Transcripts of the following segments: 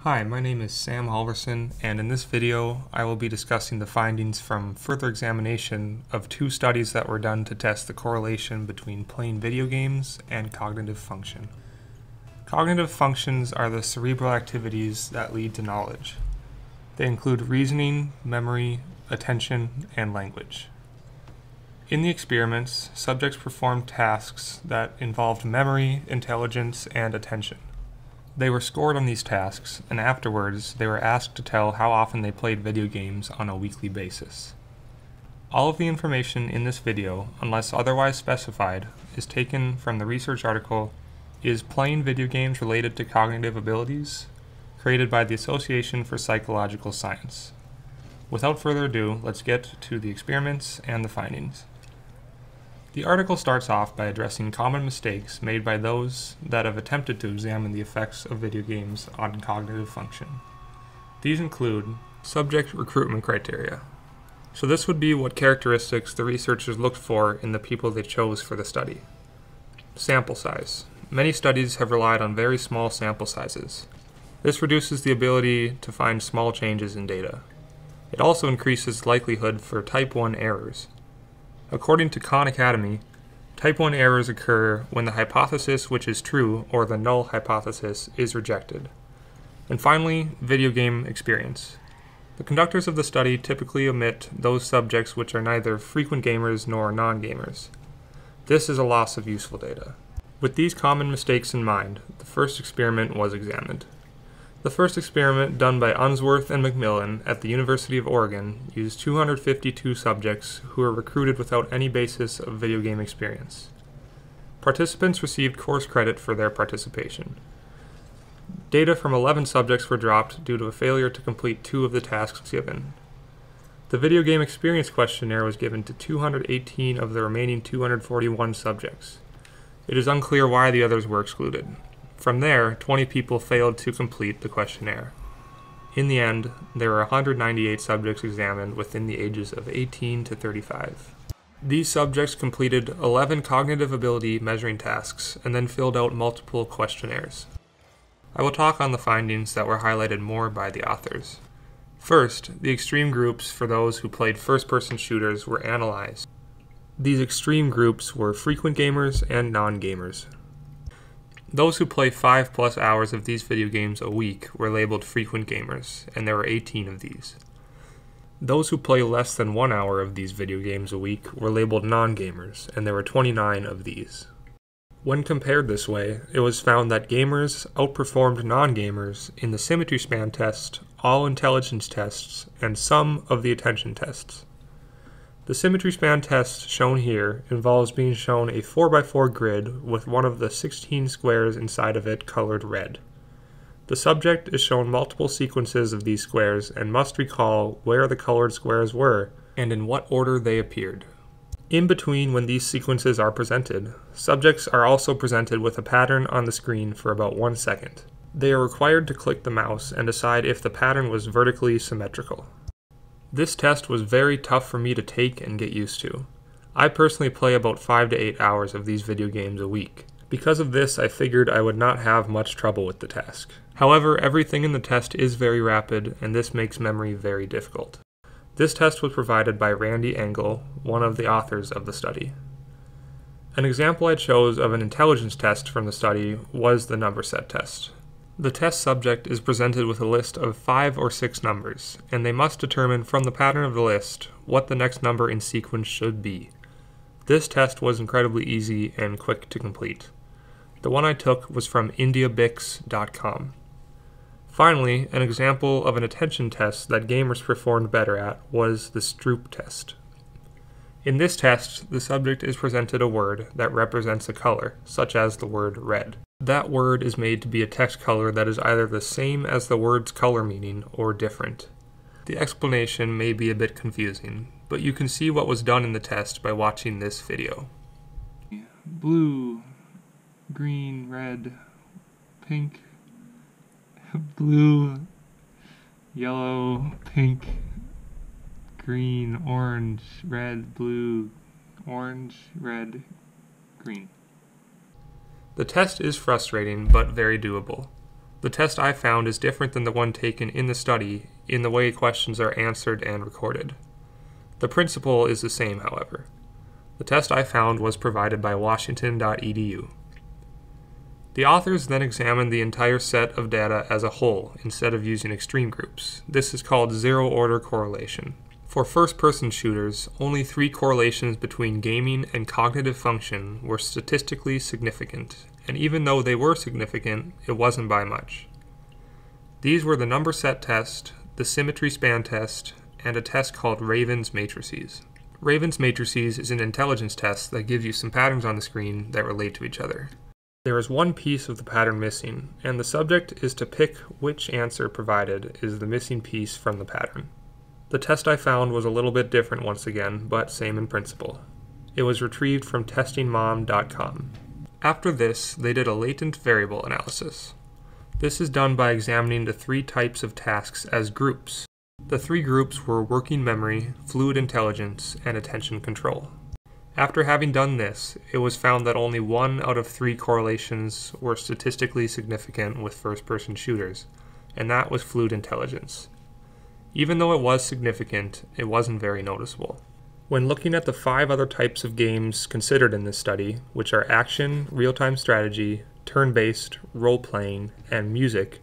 Hi, my name is Sam Halverson, and in this video I will be discussing the findings from further examination of two studies that were done to test the correlation between playing video games and cognitive function. Cognitive functions are the cerebral activities that lead to knowledge. They include reasoning, memory, attention, and language. In the experiments, subjects performed tasks that involved memory, intelligence, and attention. They were scored on these tasks, and afterwards they were asked to tell how often they played video games on a weekly basis. All of the information in this video, unless otherwise specified, is taken from the research article "Is Playing Video Games Related to Cognitive Abilities?" created by the Association for Psychological Science. Without further ado, let's get to the experiments and the findings. The article starts off by addressing common mistakes made by those that have attempted to examine the effects of video games on cognitive function. These include subject recruitment criteria. So this would be what characteristics the researchers looked for in the people they chose for the study. Sample size. Many studies have relied on very small sample sizes. This reduces the ability to find small changes in data. It also increases likelihood for type 1 errors. According to Khan Academy, type 1 errors occur when the hypothesis which is true, or the null hypothesis, is rejected. And finally, video game experience. The conductors of the study typically omit those subjects which are neither frequent gamers nor non-gamers. This is a loss of useful data. With these common mistakes in mind, the first experiment was examined. The first experiment, done by Unsworth and McMillan at the University of Oregon, used 252 subjects who were recruited without any basis of video game experience. Participants received course credit for their participation. Data from 11 subjects were dropped due to a failure to complete 2 of the tasks given. The video game experience questionnaire was given to 218 of the remaining 241 subjects. It is unclear why the others were excluded. From there, 20 people failed to complete the questionnaire. In the end, there were 198 subjects examined within the ages of 18 to 35. These subjects completed 11 cognitive ability measuring tasks and then filled out multiple questionnaires. I will talk on the findings that were highlighted more by the authors. First, the extreme groups for those who played first-person shooters were analyzed. These extreme groups were frequent gamers and non-gamers. Those who play 5+ hours of these video games a week were labeled frequent gamers, and there were 18 of these. Those who play less than 1 hour of these video games a week were labeled non-gamers, and there were 29 of these. When compared this way, it was found that gamers outperformed non-gamers in the symmetry span test, all intelligence tests, and some of the attention tests. The symmetry span test shown here involves being shown a 4x4 grid with one of the 16 squares inside of it colored red. The subject is shown multiple sequences of these squares and must recall where the colored squares were and in what order they appeared. In between when these sequences are presented, subjects are also presented with a pattern on the screen for about 1 second. They are required to click the mouse and decide if the pattern was vertically symmetrical. This test was very tough for me to take and get used to. I personally play about 5 to 8 hours of these video games a week. Because of this, I figured I would not have much trouble with the task. However, everything in the test is very rapid, and this makes memory very difficult. This test was provided by Randy Engel, one of the authors of the study. An example I chose of an intelligence test from the study was the number set test. The test subject is presented with a list of 5 or 6 numbers, and they must determine from the pattern of the list what the next number in sequence should be. This test was incredibly easy and quick to complete. The one I took was from indiabix.com. Finally, an example of an attention test that gamers performed better at was the Stroop test. In this test, the subject is presented a word that represents a color, such as the word red. That word is made to be a text color that is either the same as the word's color meaning or different. The explanation may be a bit confusing, but you can see what was done in the test by watching this video. Blue, green, red, pink, blue, yellow, pink, green, orange, red, blue, orange, red, green. The test is frustrating, but very doable. The test I found is different than the one taken in the study in the way questions are answered and recorded. The principle is the same, however. The test I found was provided by Washington.edu. The authors then examined the entire set of data as a whole instead of using extreme groups. This is called zero-order correlation. For first-person shooters, only 3 correlations between gaming and cognitive function were statistically significant, and even though they were significant, it wasn't by much. These were the number set test, the symmetry span test, and a test called Raven's matrices. Raven's matrices is an intelligence test that gives you some patterns on the screen that relate to each other. There is one piece of the pattern missing, and the subject is to pick which answer provided is the missing piece from the pattern. The test I found was a little bit different once again, but same in principle. It was retrieved from testingmom.com. After this, they did a latent variable analysis. This is done by examining the 3 types of tasks as groups. The 3 groups were working memory, fluid intelligence, and attention control. After having done this, it was found that only 1 out of 3 correlations were statistically significant with first-person shooters, and that was fluid intelligence. Even though it was significant, it wasn't very noticeable. When looking at the 5 other types of games considered in this study, which are action, real-time strategy, turn-based, role-playing, and music,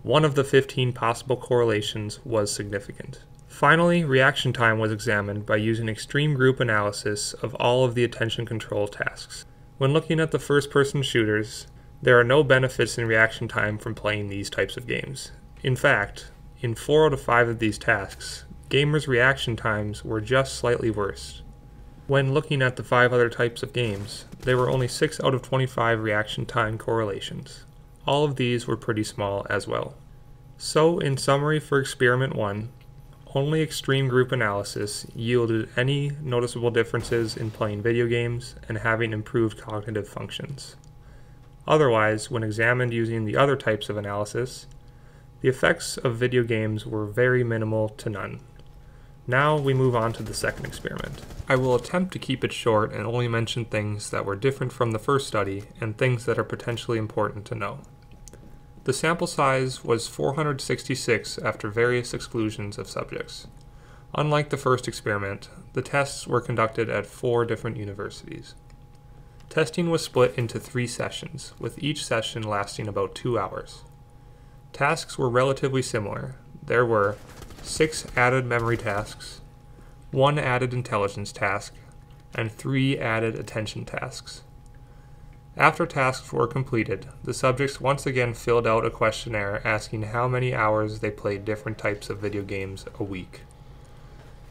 1 of the 15 possible correlations was significant. Finally, reaction time was examined by using extreme group analysis of all of the attention control tasks. When looking at the first-person shooters, there are no benefits in reaction time from playing these types of games. In fact, in 4 out of 5 of these tasks, gamers' reaction times were just slightly worse. When looking at the 5 other types of games, there were only 6 out of 25 reaction time correlations. All of these were pretty small as well. So, in summary for Experiment 1, only extreme group analysis yielded any noticeable differences in playing video games and having improved cognitive functions. Otherwise, when examined using the other types of analysis, the effects of video games were very minimal to none. Now we move on to the second experiment. I will attempt to keep it short and only mention things that were different from the first study and things that are potentially important to know. The sample size was 466 after various exclusions of subjects. Unlike the first experiment, the tests were conducted at 4 different universities. Testing was split into 3 sessions, with each session lasting about 2 hours. Tasks were relatively similar. There were 6 added memory tasks, 1 added intelligence task, and 3 added attention tasks. After tasks were completed, the subjects once again filled out a questionnaire asking how many hours they played different types of video games a week.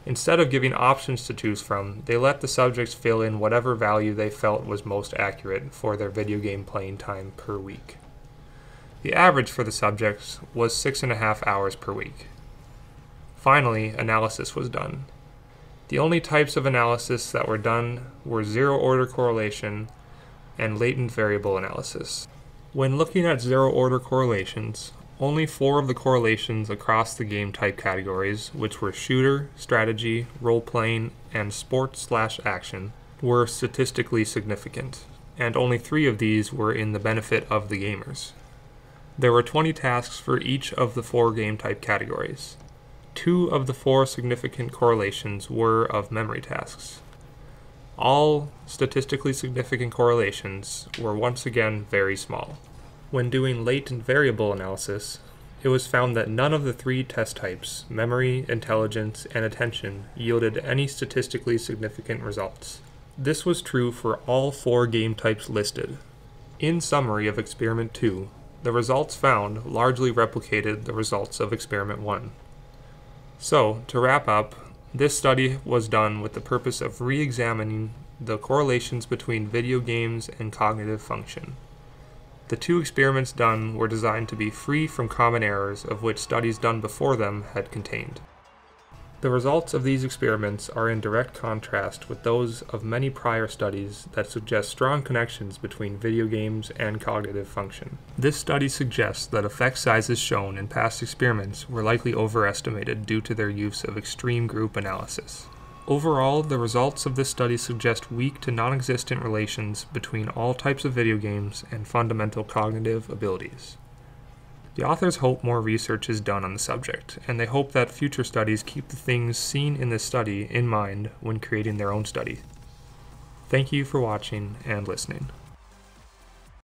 Instead of giving options to choose from, they let the subjects fill in whatever value they felt was most accurate for their video game playing time per week. The average for the subjects was 6.5 hours per week. Finally, analysis was done. The only types of analysis that were done were zero-order correlation and latent variable analysis. When looking at zero-order correlations, only 4 of the correlations across the game type categories, which were shooter, strategy, role-playing, and sport/action, were statistically significant, and only 3 of these were in the benefit of the gamers. There were 20 tasks for each of the 4 game type categories. 2 of the 4 significant correlations were of memory tasks. All statistically significant correlations were once again very small. When doing latent variable analysis, it was found that none of the 3 test types, memory, intelligence, and attention, yielded any statistically significant results. This was true for all 4 game types listed. In summary of Experiment 2, the results found largely replicated the results of Experiment 1. So, to wrap up, this study was done with the purpose of re-examining the correlations between video games and cognitive function. The 2 experiments done were designed to be free from common errors of which studies done before them had contained. The results of these experiments are in direct contrast with those of many prior studies that suggest strong connections between video games and cognitive function. This study suggests that effect sizes shown in past experiments were likely overestimated due to their use of extreme group analysis. Overall, the results of this study suggest weak to non-existent relations between all types of video games and fundamental cognitive abilities. The authors hope more research is done on the subject, and they hope that future studies keep the things seen in this study in mind when creating their own study. Thank you for watching and listening.